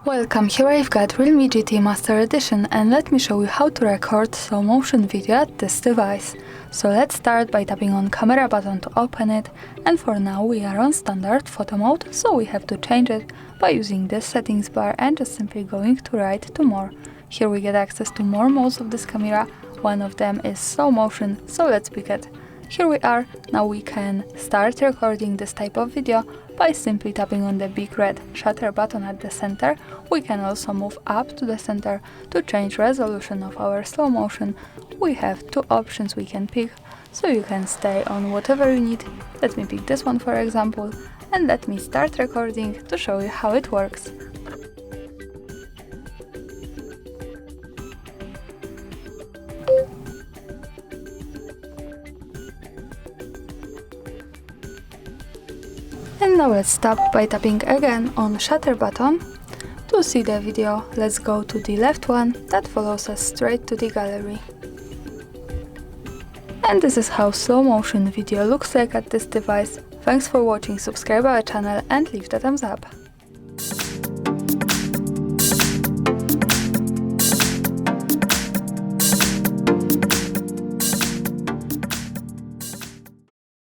Welcome, here I've got REALME GT Master Edition, and let me show you how to record slow motion video at this device. So let's start by tapping on camera button to open it, and for now we are on standard photo mode, so we have to change it by using this settings bar and just simply going to right to more. Here we get access to more modes of this camera, one of them is slow motion, so let's pick it. Here we are, now we can start recording this type of video by simply tapping on the big red shutter button at the center. We can also move up to the center to change resolution of our slow motion. We have two options we can pick, so you can stay on whatever you need. Let me pick this one for example, and let me start recording to show you how it works. And now let's stop by tapping again on shutter button. To see the video, let's go to the left one that follows us straight to the gallery. And this is how slow motion video looks like at this device. Thanks for watching, subscribe our channel and leave the thumbs up.